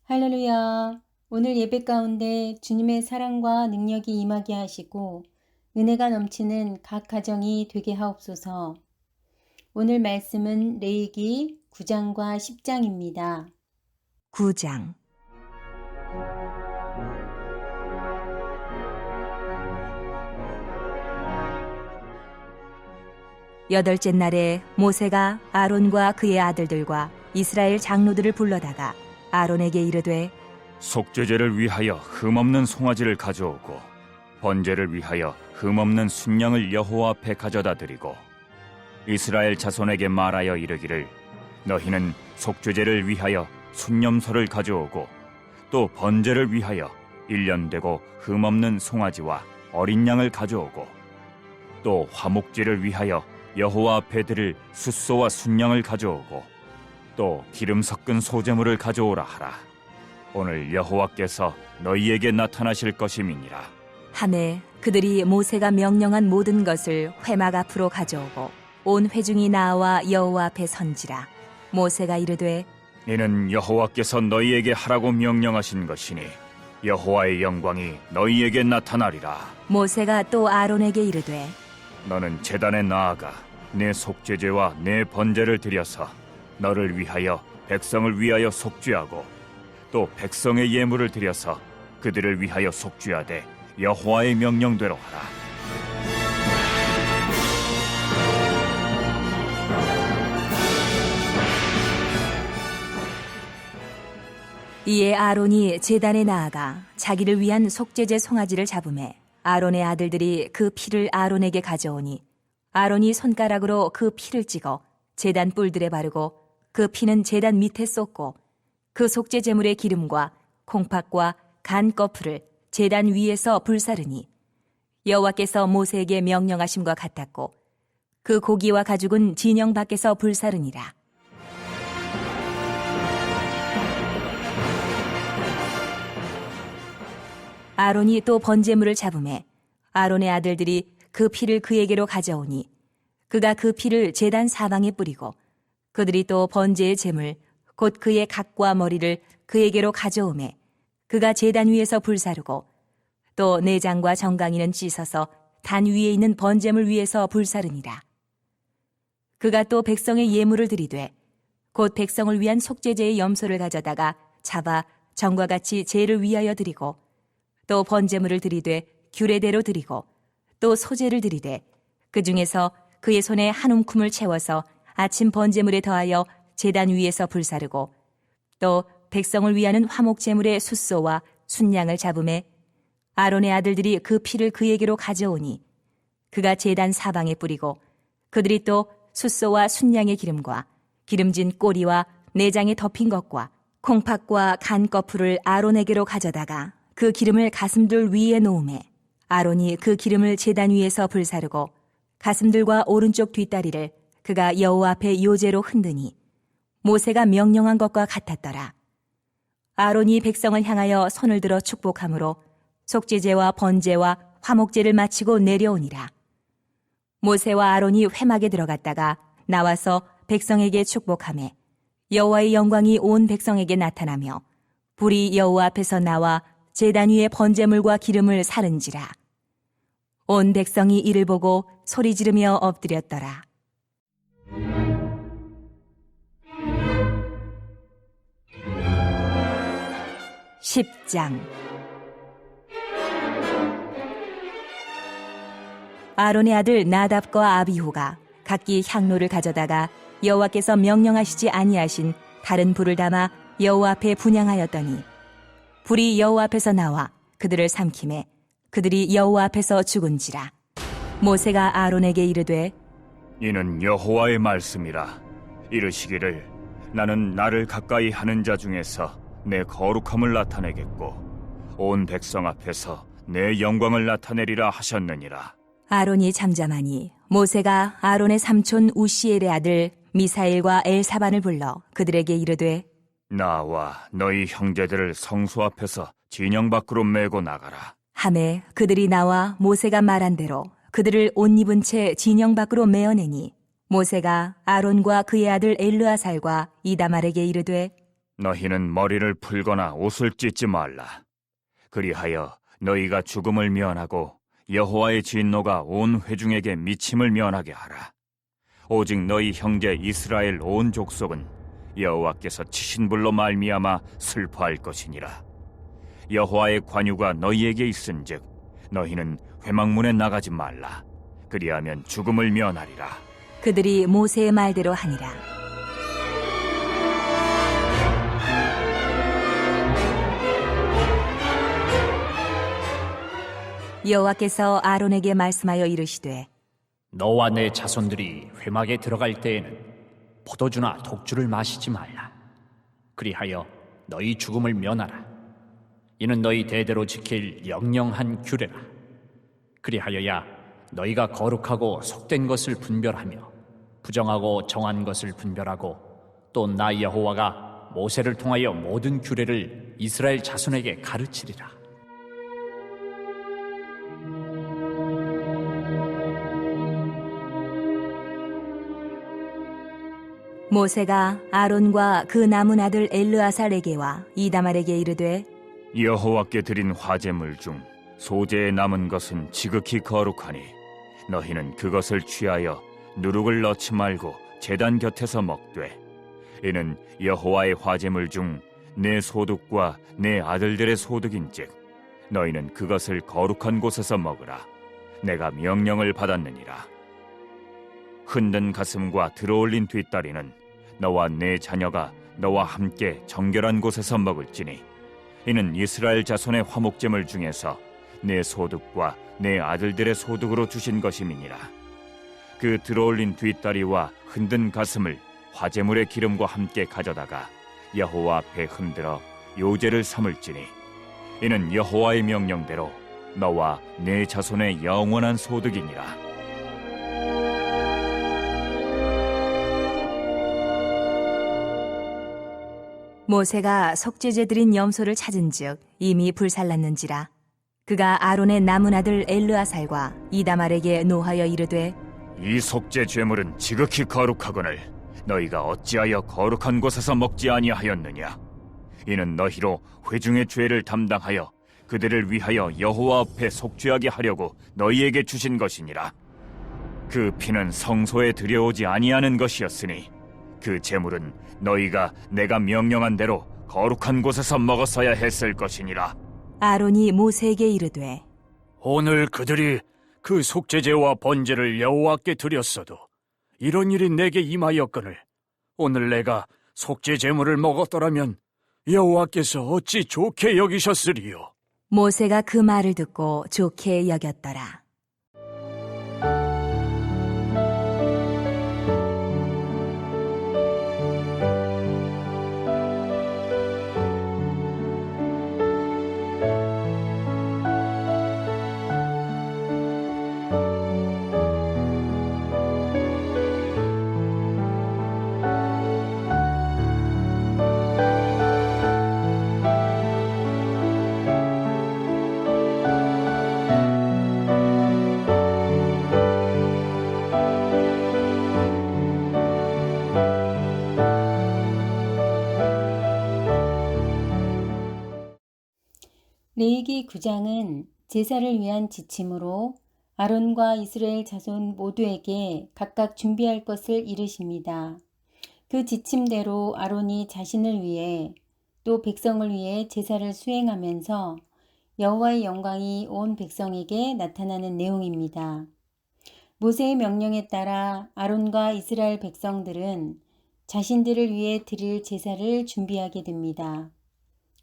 할렐루야. 오늘 예배 가운데 주님의 사랑과 능력이 임하게 하시고 은혜가 넘치는 각 가정이 되게 하옵소서. 오늘 말씀은 레위기 9장과 10장입니다. 9장. 여덟째 날에 모세가 아론과 그의 아들들과 이스라엘 장로들을 불러다가 아론에게 이르되 속죄제를 위하여 흠없는 송아지를 가져오고 번제를 위하여 흠없는 순양을 여호와 앞에 가져다 드리고 이스라엘 자손에게 말하여 이르기를 너희는 속죄제를 위하여 순념소를 가져오고 또 번제를 위하여 1년 되고 흠없는 송아지와 어린 양을 가져오고 또 화목제를 위하여 여호와 앞에 드릴 숫소와 순양을 가져오고 또 기름 섞은 소제물을 가져오라 하라. 오늘 여호와께서 너희에게 나타나실 것임이니라. 하매 그들이 모세가 명령한 모든 것을 회막 앞으로 가져오고 온 회중이 나와 여호와 앞에 선지라. 모세가 이르되 이는 여호와께서 너희에게 하라고 명령하신 것이니 여호와의 영광이 너희에게 나타나리라. 모세가 또 아론에게 이르되 너는 제단에 나아가 내 속죄제와 내 번제를 드려서 너를 위하여 백성을 위하여 속죄하고 또 백성의 예물을 드려서 그들을 위하여 속죄하되 여호와의 명령대로 하라. 이에 아론이 제단에 나아가 자기를 위한 속죄제 송아지를 잡으매 아론의 아들들이 그 피를 아론에게 가져오니 아론이 손가락으로 그 피를 찍어 제단 뿔들에 바르고 그 피는 제단 밑에 쏟고 그 속죄 제물의 기름과 콩팥과 간 거풀을 제단 위에서 불사르니 여호와께서 모세에게 명령하심과 같았고 그 고기와 가죽은 진영 밖에서 불사르니라. 아론이 또 번제물을 잡으매 아론의 아들들이 그 피를 그에게로 가져오니 그가 그 피를 제단 사방에 뿌리고 그들이 또 번제의 제물 곧 그의 각과 머리를 그에게로 가져오매 그가 제단 위에서 불사르고 또 내장과 정강이는 씻어서 단 위에 있는 번제물 위에서 불사르니라. 그가 또 백성의 예물을 드리되 곧 백성을 위한 속죄제의 염소를 가져다가 잡아 전과 같이 제를 위하여 드리고 또 번제물을 드리되 규례대로 드리고 또 소제를 드리되 그 중에서 그의 손에 한 움큼을 채워서 아침 번제물에 더하여 제단 위에서 불사르고 또 백성을 위하는 화목제물의 숫소와 순양을 잡음에 아론의 아들들이 그 피를 그에게로 가져오니 그가 제단 사방에 뿌리고 그들이 또 숫소와 순양의 기름과 기름진 꼬리와 내장에 덮인 것과 콩팥과 간 거풀을 아론에게로 가져다가 그 기름을 가슴들 위에 놓음에 아론이 그 기름을 제단 위에서 불사르고 가슴들과 오른쪽 뒷다리를 그가 여호와 앞에 요제로 흔드니 모세가 명령한 것과 같았더라. 아론이 백성을 향하여 손을 들어 축복함으로 속죄제와 번제와 화목제를 마치고 내려오니라. 모세와 아론이 회막에 들어갔다가 나와서 백성에게 축복하매 여호와의 영광이 온 백성에게 나타나며 불이 여호와 앞에서 나와 제단 위에 번제물과 기름을 사른지라. 온 백성이 이를 보고 소리 지르며 엎드렸더라. 10장. 아론의 아들 나답과 아비후가 각기 향로를 가져다가 여호와께서 명령하시지 아니하신 다른 불을 담아 여호와 앞에 분향하였더니 불이 여호와 앞에서 나와 그들을 삼키매 그들이 여호와 앞에서 죽은지라. 모세가 아론에게 이르되 이는 여호와의 말씀이라. 이르시기를 나는 나를 가까이 하는 자 중에서 내 거룩함을 나타내겠고 온 백성 앞에서 내 영광을 나타내리라 하셨느니라. 아론이 잠잠하니 모세가 아론의 삼촌 우시엘의 아들 미사엘과 엘사반을 불러 그들에게 이르되 나와 너희 형제들을 성소 앞에서 진영 밖으로 메고 나가라. 하매 그들이 나와 모세가 말한 대로 그들을 옷 입은 채 진영 밖으로 메어내니 모세가 아론과 그의 아들 엘르아살과 이다말에게 이르되 너희는 머리를 풀거나 옷을 찢지 말라. 그리하여 너희가 죽음을 면하고 여호와의 진노가 온 회중에게 미침을 면하게 하라. 오직 너희 형제 이스라엘 온 족속은 여호와께서 치신 불로 말미암아 슬퍼할 것이니라. 여호와의 관유가 너희에게 있은즉 너희는 회막문에 나가지 말라. 그리하면 죽음을 면하리라. 그들이 모세의 말대로 하니라. 여호와께서 아론에게 말씀하여 이르시되 너와 내 자손들이 회막에 들어갈 때에는 포도주나 독주를 마시지 말라. 그리하여 너희 죽음을 면하라. 이는 너희 대대로 지킬 영영한 규례라. 그리하여야 너희가 거룩하고 속된 것을 분별하며 부정하고 정한 것을 분별하고 또 나 여호와가 모세를 통하여 모든 규례를 이스라엘 자손에게 가르치리라. 모세가 아론과 그 남은 아들 엘르아살에게와 이다말에게 이르되 여호와께 드린 화제물 중 소재에 남은 것은 지극히 거룩하니 너희는 그것을 취하여 누룩을 넣지 말고 제단 곁에서 먹되 이는 여호와의 화제물 중 내 소득과 내 아들들의 소득인즉 너희는 그것을 거룩한 곳에서 먹으라. 내가 명령을 받았느니라. 흔든 가슴과 들어올린 뒷다리는 너와 내 자녀가 너와 함께 정결한 곳에서 먹을지니 이는 이스라엘 자손의 화목제물 중에서 내 소득과 내 아들들의 소득으로 주신 것임이니라. 그 들어올린 뒷다리와 흔든 가슴을 화제물의 기름과 함께 가져다가 여호와 앞에 흔들어 요제를 삼을지니 이는 여호와의 명령대로 너와 내 자손의 영원한 소득이니라. 모세가 속죄제 드린 염소를 찾은즉 이미 불살랐는지라. 그가 아론의 남은 아들 엘르아살과 이다말에게 노하여 이르되 이 속죄 제물은 지극히 거룩하거늘 너희가 어찌하여 거룩한 곳에서 먹지 아니하였느냐? 이는 너희로 회중의 죄를 담당하여 그들을 위하여 여호와 앞에 속죄하게 하려고 너희에게 주신 것이니라. 그 피는 성소에 들여오지 아니하는 것이었으니 그 제물은 너희가 내가 명령한 대로 거룩한 곳에서 먹었어야 했을 것이니라. 아론이 모세에게 이르되 오늘 그들이 그 속죄제와 번제를 여호와께 드렸어도 이런 일이 내게 임하였거늘 오늘 내가 속죄 제물을 먹었더라면 여호와께서 어찌 좋게 여기셨으리요. 모세가 그 말을 듣고 좋게 여겼더라. 레위기 9장은 제사를 위한 지침으로 아론과 이스라엘 자손 모두에게 각각 준비할 것을 이르십니다. 그 지침대로 아론이 자신을 위해 또 백성을 위해 제사를 수행하면서 여호와의 영광이 온 백성에게 나타나는 내용입니다. 모세의 명령에 따라 아론과 이스라엘 백성들은 자신들을 위해 드릴 제사를 준비하게 됩니다.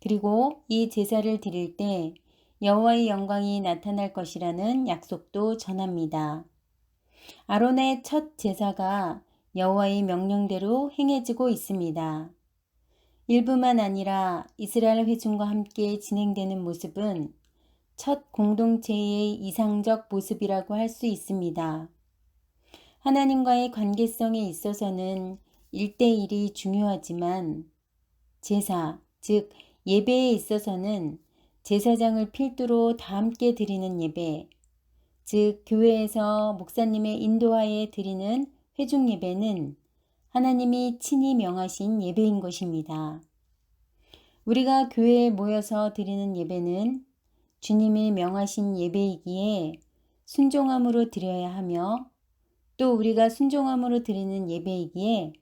그리고 이 제사를 드릴 때 여호와의 영광이 나타날 것이라는 약속도 전합니다. 아론의 첫 제사가 여호와의 명령대로 행해지고 있습니다. 일부만 아니라 이스라엘 회중과 함께 진행되는 모습은 첫 공동체의 이상적 모습이라고 할 수 있습니다. 하나님과의 관계성에 있어서는 1대1이 중요하지만 제사, 즉 예배에 있어서는 제사장을 필두로 다 함께 드리는 예배, 즉 교회에서 목사님의 인도하에 드리는 회중 예배는 하나님이 친히 명하신 예배인 것입니다. 우리가 교회에 모여서 드리는 예배는 주님이 명하신 예배이기에 순종함으로 드려야 하며 또 우리가 순종함으로 드리는 예배이기에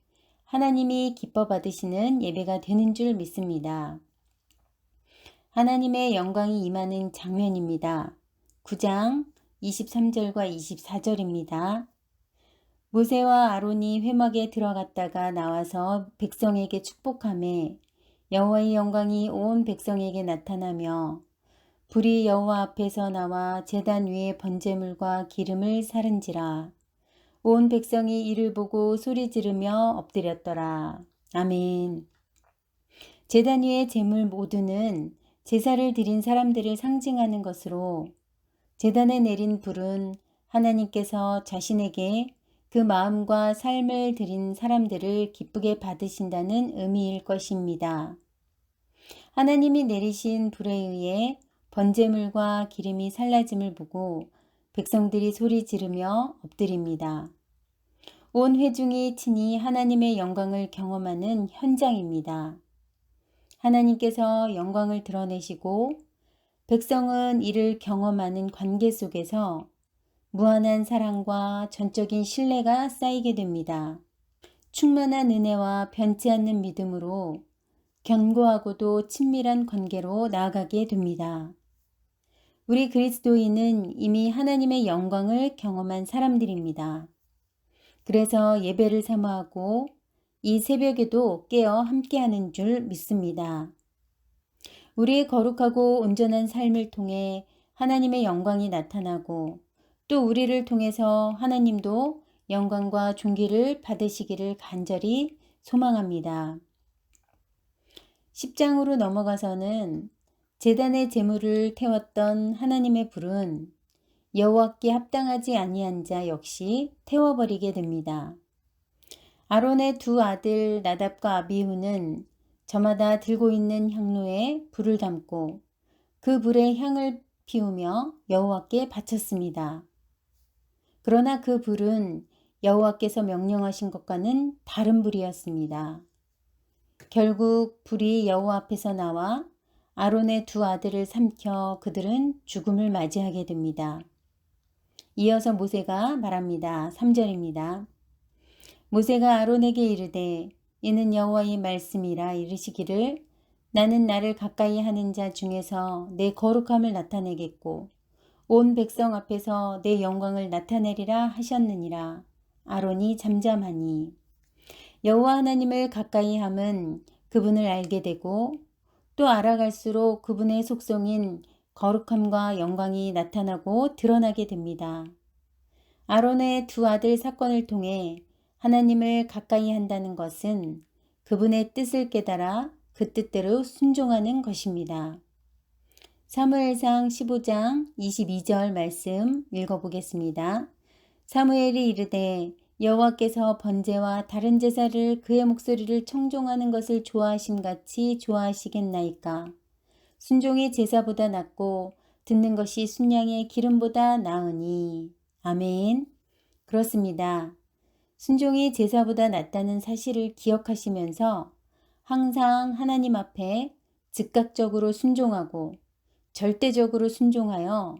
하나님이 기뻐 받으시는 예배가 되는 줄 믿습니다. 하나님의 영광이 임하는 장면입니다. 9장 23절과 24절입니다. 모세와 아론이 회막에 들어갔다가 나와서 백성에게 축복하매 여호와의 영광이 온 백성에게 나타나며 불이 여호와 앞에서 나와 제단 위에 번제물과 기름을 사른지라. 온 백성이 이를 보고 소리 지르며 엎드렸더라. 아멘. 제단 위의 제물 모두는 제사를 드린 사람들을 상징하는 것으로 제단에 내린 불은 하나님께서 자신에게 그 마음과 삶을 드린 사람들을 기쁘게 받으신다는 의미일 것입니다. 하나님이 내리신 불에 의해 번제물과 기름이 살라짐을 보고 백성들이 소리 지르며 엎드립니다. 온 회중이 친히 하나님의 영광을 경험하는 현장입니다. 하나님께서 영광을 드러내시고 백성은 이를 경험하는 관계 속에서 무한한 사랑과 전적인 신뢰가 쌓이게 됩니다. 충만한 은혜와 변치 않는 믿음으로 견고하고도 친밀한 관계로 나아가게 됩니다. 우리 그리스도인은 이미 하나님의 영광을 경험한 사람들입니다. 그래서 예배를 사모하고 이 새벽에도 깨어 함께하는 줄 믿습니다. 우리의 거룩하고 온전한 삶을 통해 하나님의 영광이 나타나고 또 우리를 통해서 하나님도 영광과 존귀를 받으시기를 간절히 소망합니다. 10장으로 넘어가서는 제단의 제물을 태웠던 하나님의 불은 여호와께 합당하지 아니한 자 역시 태워버리게 됩니다. 아론의 두 아들 나답과 아비후는 저마다 들고 있는 향로에 불을 담고 그 불에 향을 피우며 여호와께 바쳤습니다. 그러나 그 불은 여호와께서 명령하신 것과는 다른 불이었습니다. 결국 불이 여호와 앞에서 나와 아론의 두 아들을 삼켜 그들은 죽음을 맞이하게 됩니다. 이어서 모세가 말합니다. 3절입니다. 모세가 아론에게 이르되 이는 여호와의 말씀이라 이르시기를 나는 나를 가까이 하는 자 중에서 내 거룩함을 나타내겠고 온 백성 앞에서 내 영광을 나타내리라 하셨느니라. 아론이 잠잠하니 여호와 하나님을 가까이 함은 그분을 알게 되고 또 알아갈수록 그분의 속성인 거룩함과 영광이 나타나고 드러나게 됩니다. 아론의 두 아들 사건을 통해 하나님을 가까이 한다는 것은 그분의 뜻을 깨달아 그 뜻대로 순종하는 것입니다. 사무엘상 15장 22절 말씀 읽어보겠습니다. 사무엘이 이르되 여호와께서 번제와 다른 제사를 그의 목소리를 청종하는 것을 좋아하심같이 좋아하시겠나이까. 순종이 제사보다 낫고 듣는 것이 순양의 기름보다 나으니. 아멘. 그렇습니다. 순종이 제사보다 낫다는 사실을 기억하시면서 항상 하나님 앞에 즉각적으로 순종하고 절대적으로 순종하여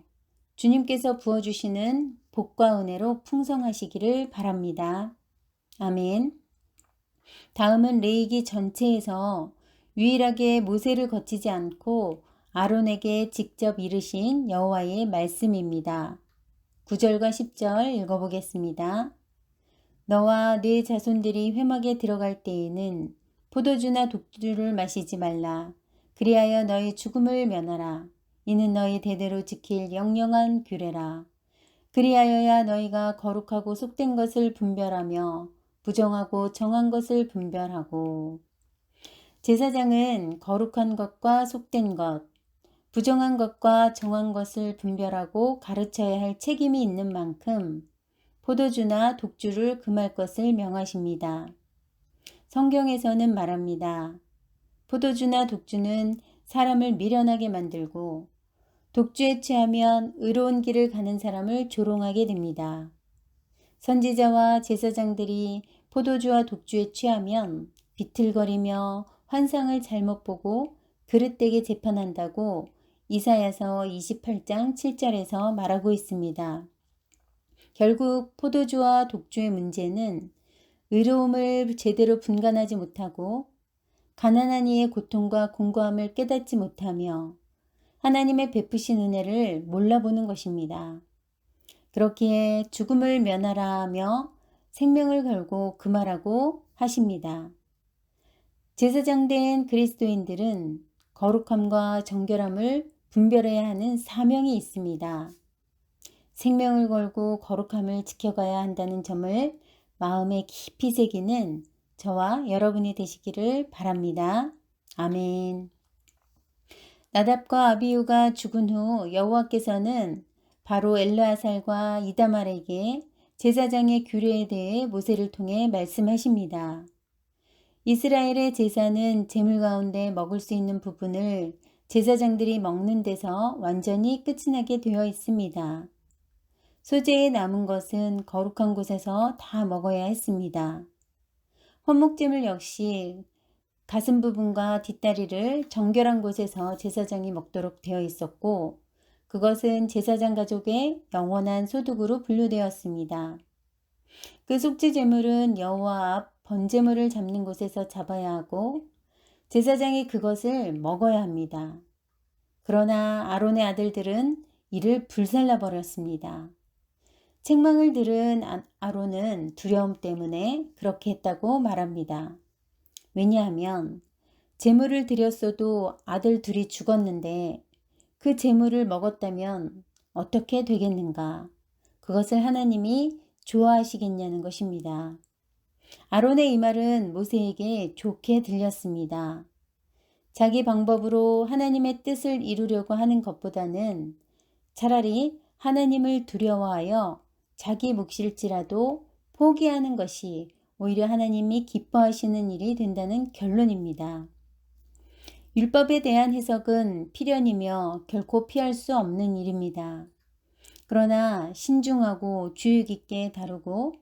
주님께서 부어주시는 복과 은혜로 풍성하시기를 바랍니다. 아멘. 다음은 레위기 전체에서 유일하게 모세를 거치지 않고 아론에게 직접 이르신 여호와의 말씀입니다. 9절과 10절 읽어보겠습니다. 너와 네 자손들이 회막에 들어갈 때에는 포도주나 독주를 마시지 말라. 그리하여 너희 죽음을 면하라. 이는 너희 대대로 지킬 영영한 규례라. 그리하여야 너희가 거룩하고 속된 것을 분별하며 부정하고 정한 것을 분별하고. 제사장은 거룩한 것과 속된 것, 부정한 것과 정한 것을 분별하고 가르쳐야 할 책임이 있는 만큼 포도주나 독주를 금할 것을 명하십니다. 성경에서는 말합니다. 포도주나 독주는 사람을 미련하게 만들고 독주에 취하면 의로운 길을 가는 사람을 조롱하게 됩니다. 선지자와 제사장들이 포도주와 독주에 취하면 비틀거리며 환상을 잘못 보고 그릇되게 재판한다고 이사야서 28장 7절에서 말하고 있습니다. 결국 포도주와 독주의 문제는 의로움을 제대로 분간하지 못하고 가난한 이의 고통과 공고함을 깨닫지 못하며 하나님의 베푸신 은혜를 몰라보는 것입니다. 그렇기에 죽음을 면하라 하며 생명을 걸고 금하라고 하십니다. 제사장 된 그리스도인들은 거룩함과 정결함을 분별해야 하는 사명이 있습니다. 생명을 걸고 거룩함을 지켜가야 한다는 점을 마음에 깊이 새기는 저와 여러분이 되시기를 바랍니다. 아멘. 나답과 아비후가 죽은 후 여호와께서는 바로 엘르아살과 이다말에게 제사장의 규례에 대해 모세를 통해 말씀하십니다. 이스라엘의 제사는 제물 가운데 먹을 수 있는 부분을 제사장들이 먹는 데서 완전히 끝이 나게 되어 있습니다. 소재에 남은 것은 거룩한 곳에서 다 먹어야 했습니다. 헌목제물 역시 가슴 부분과 뒷다리를 정결한 곳에서 제사장이 먹도록 되어 있었고 그것은 제사장 가족의 영원한 소득으로 분류되었습니다. 그 속죄 제물은 여호와 앞 번제물을 잡는 곳에서 잡아야 하고 제사장이 그것을 먹어야 합니다. 그러나 아론의 아들들은 이를 불살라 버렸습니다. 책망을 들은 아론은 두려움 때문에 그렇게 했다고 말합니다. 왜냐하면 제물을 드렸어도 아들 둘이 죽었는데 그 제물을 먹었다면 어떻게 되겠는가? 그것을 하나님이 좋아하시겠냐는 것입니다. 아론의 이 말은 모세에게 좋게 들렸습니다. 자기 방법으로 하나님의 뜻을 이루려고 하는 것보다는 차라리 하나님을 두려워하여 자기 몫일지라도 포기하는 것이 오히려 하나님이 기뻐하시는 일이 된다는 결론입니다. 율법에 대한 해석은 필연이며 결코 피할 수 없는 일입니다. 그러나 신중하고 주의 깊게 다루고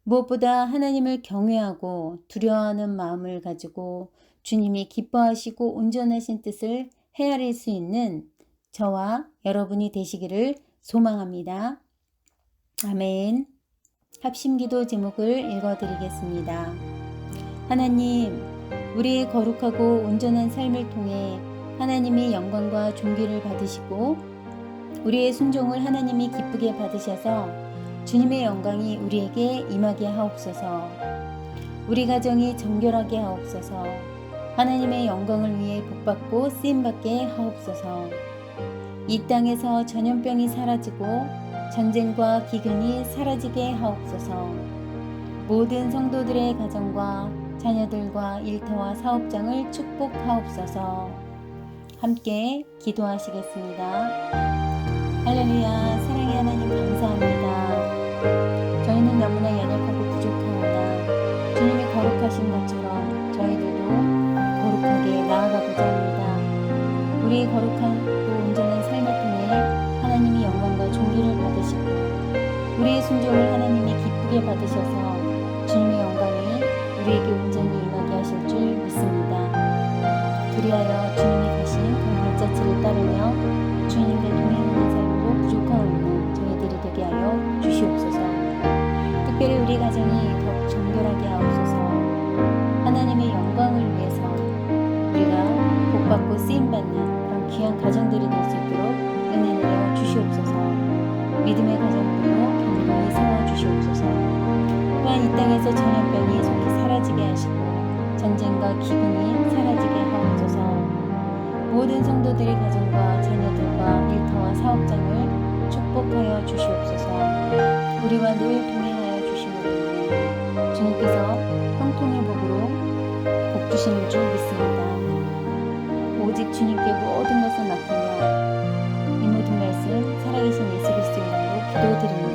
무엇보다 하나님을 경외하고 두려워하는 마음을 가지고 주님이 기뻐하시고 온전하신 뜻을 헤아릴 수 있는 저와 여러분이 되시기를 소망합니다. 아멘. 합심기도 제목을 읽어드리겠습니다. 하나님, 우리의 거룩하고 온전한 삶을 통해 하나님이 영광과 존귀를 받으시고 우리의 순종을 하나님이 기쁘게 받으셔서 주님의 영광이 우리에게 임하게 하옵소서. 우리 가정이 정결하게 하옵소서. 하나님의 영광을 위해 복받고 쓰임받게 하옵소서. 이 땅에서 전염병이 사라지고 전쟁과 기근이 사라지게 하옵소서. 모든 성도들의 가정과 자녀들과 일터와 사업장을 축복하옵소서. 함께 기도하시겠습니다. 할렐루야. 사랑의 하나님 감사합니다. 저희는 너무나 연약하고 부족하오나 주님이 거룩하신 것처럼 저희들도 거룩하게 나아가고자 합니다. 우리의 거룩하고 온전한 삶을 통해 하나님이 영광과 존귀를 받으시고 우리의 순종을 하나님이 기쁘게 받으셔서 주님의 영광이 우리에게 온전히 임하게 하실 줄 믿습니다. 그리하여 주님이 가신 그 발자취를 따르며 주님과 동행하는 삶으로 부족하옵는 저희들이 되게 하여 주시옵소서. 특별히 우리 가정이 더욱 정결하게 하옵소서. 하나님의 영광을 위해서 우리가 복받고 쓰임받는 그런 귀한 가정들이 될 수 있도록 은혜 내려 주시옵소서. 믿음의 가정들로 견고히 세워주시옵소서. 또한 이 땅에서 전염병이 속히 사라지게 하시고 전쟁과 기근이 사라지게 하옵소서. 모든 성도들의 가정과 자녀들과 일터와 사업장을 축복하여 주시옵소서. 우리와 늘 동행하여 주심으로 인해 주님께서 형통의 복으로 복 주시는 줄 믿습니다. 오직 주님께 모든 것을 맡기며 이 모든 말씀 살아계신 예수 그리스도 이름으로 기도드립니다.